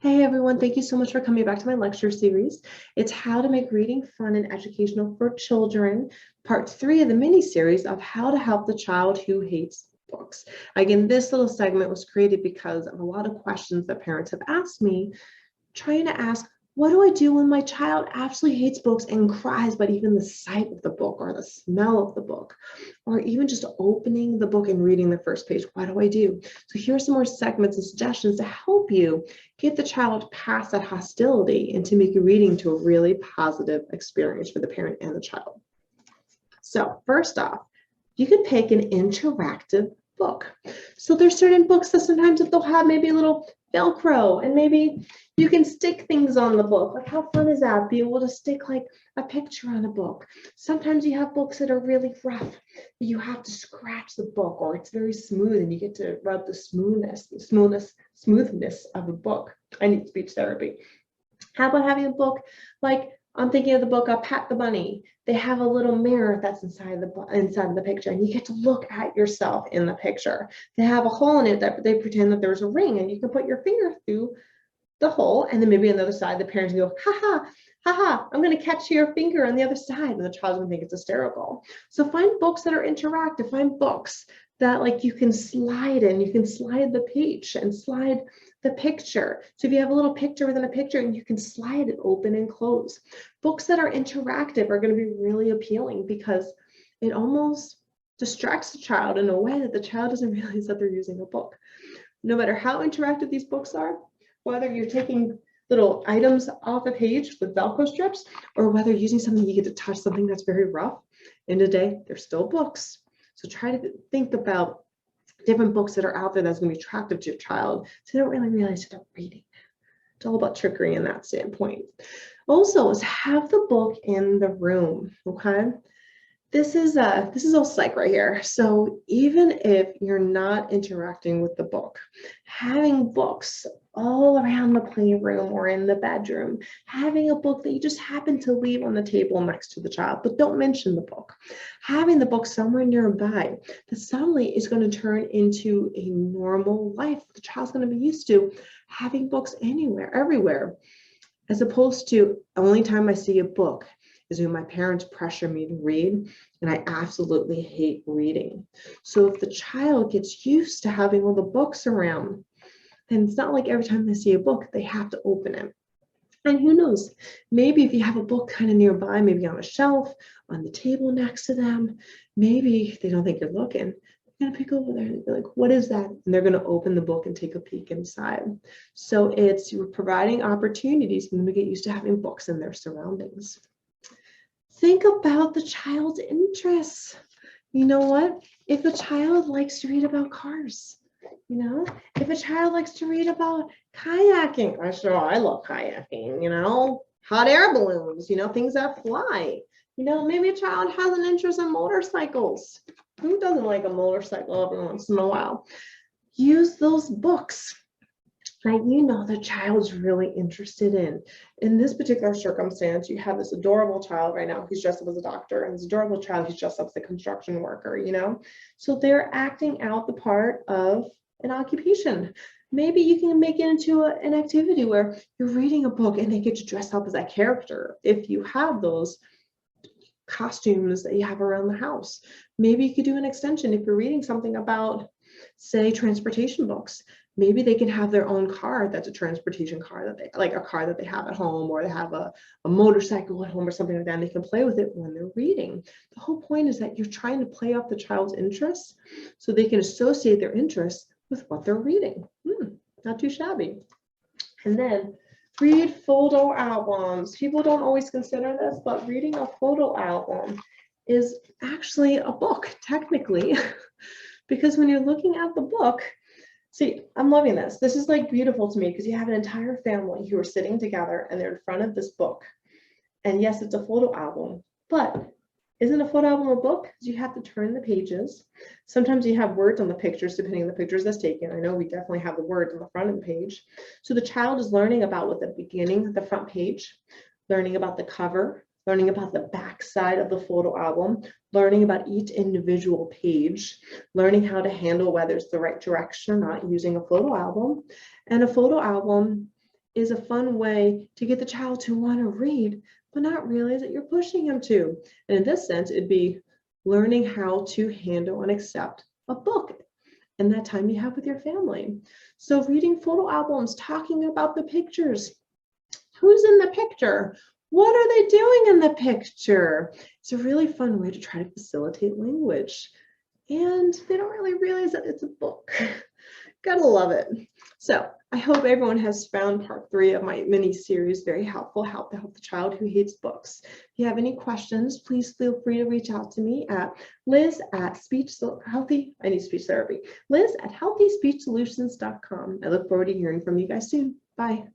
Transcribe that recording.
Hey everyone, thank you so much for coming back to my lecture series. It's How to Make Reading Fun and Educational for Children, part 3 of the mini series of how to help the child who hates books. Again, this little segment was created because of a lot of questions that parents have asked me, trying to ask, what do I do when my child absolutely hates books and cries, but even the sight of the book or the smell of the book, or even just opening the book and reading the first page, what do I do? So here are some more segments and suggestions to help you get the child past that hostility and to make your reading to a really positive experience for the parent and the child. So first off, you can pick an interactive book. So there's certain books that sometimes they'll have maybe a little Velcro, and maybe you can stick things on the book. Like, how fun is that? Be able to stick like a picture on a book. Sometimes you have books that are really rough. You have to scratch the book, or it's very smooth and you get to rub the smoothness of a book. I need speech therapy. How about having a book like, I'm thinking of the book Pat the Bunny. They have a little mirror that's inside the picture, and you get to look at yourself in the picture. They have a hole in it that they pretend that there's a ring, and you can put your finger through the hole, and then maybe on the other side, the parents go, ha ha, ha ha, I'm going to catch your finger on the other side, and the child's going to think it's hysterical. So find books that are interactive. Find books that like you can slide in. You can slide the page and slide the picture. So if you have a little picture within a picture, and you can slide it open and close. Books that are interactive are going to be really appealing because it almost distracts the child in a way that the child doesn't realize that they're using a book. No matter how interactive these books are, whether you're taking little items off the page with Velcro strips, or whether using something you get to touch something that's very rough, in the day, they're still books. So try to think about different books that are out there that's going to be attractive to your child, so they don't really realize that they're reading. It's all about trickery in that standpoint. Also, is have the book in the room, okay? This is all psych right here. So even if you're not interacting with the book, having books all around the playroom or in the bedroom, having a book that you just happen to leave on the table next to the child, but don't mention the book, having the book somewhere nearby, that suddenly is going to turn into a normal life. The child's going to be used to having books anywhere, everywhere, as opposed to only time I see a book is when my parents pressure me to read, and I absolutely hate reading. So if the child gets used to having all the books around, then it's not like every time they see a book, they have to open it. And who knows, maybe if you have a book kind of nearby, maybe on a shelf, on the table next to them, maybe if they don't think you're looking, they're gonna pick over there and be like, what is that? And they're gonna open the book and take a peek inside. So you're providing opportunities for them to get used to having books in their surroundings. Think about the child's interests. You know what? If a child likes to read about cars, if a child likes to read about kayaking, I love kayaking, hot air balloons, things that fly. Maybe a child has an interest in motorcycles. Who doesn't like a motorcycle every once in a while? Use those books that the child's really interested in. In this particular circumstance, you have this adorable child right now. He's dressed up as a doctor, and this adorable child, he's dressed up as a construction worker, So they're acting out the part of an occupation. Maybe you can make it into an activity where you're reading a book and they get to dress up as that character. If you have those costumes that you have around the house, maybe you could do an extension. If you're reading something about, say, transportation books, maybe they can have their own car that's a transportation car, that they like, a car that they have at home, or they have a motorcycle at home or something like that, and they can play with it when they're reading. The whole point is that you're trying to play off the child's interests so they can associate their interests with what they're reading. Not too shabby. And then read photo albums. People don't always consider this, but reading a photo album is actually a book, technically, because when you're looking at the book, see, I'm loving this. This is like beautiful to me because you have an entire family who are sitting together and they're in front of this book. And yes, it's a photo album, but isn't a photo album a book? Because you have to turn the pages. Sometimes you have words on the pictures, depending on the pictures that's taken. I know we definitely have the words on the front of the page. So the child is learning about what the beginning, the front page, learning about the cover, learning about the back side of the photo album, learning about each individual page, learning how to handle whether it's the right direction or not using a photo album. And a photo album is a fun way to get the child to want to read, but not realize that you're pushing him to. And in this sense, it'd be learning how to handle and accept a book and that time you have with your family. So reading photo albums, talking about the pictures. Who's in the picture? What are they doing in the picture? It's a really fun way to try to facilitate language. And they don't really realize that it's a book. Gotta love it. So I hope everyone has found part 3 of my mini series very helpful, how to help the child who hates books. If you have any questions, please feel free to reach out to me at Liz@healthyspeechsolutions.com. I look forward to hearing from you guys soon. Bye.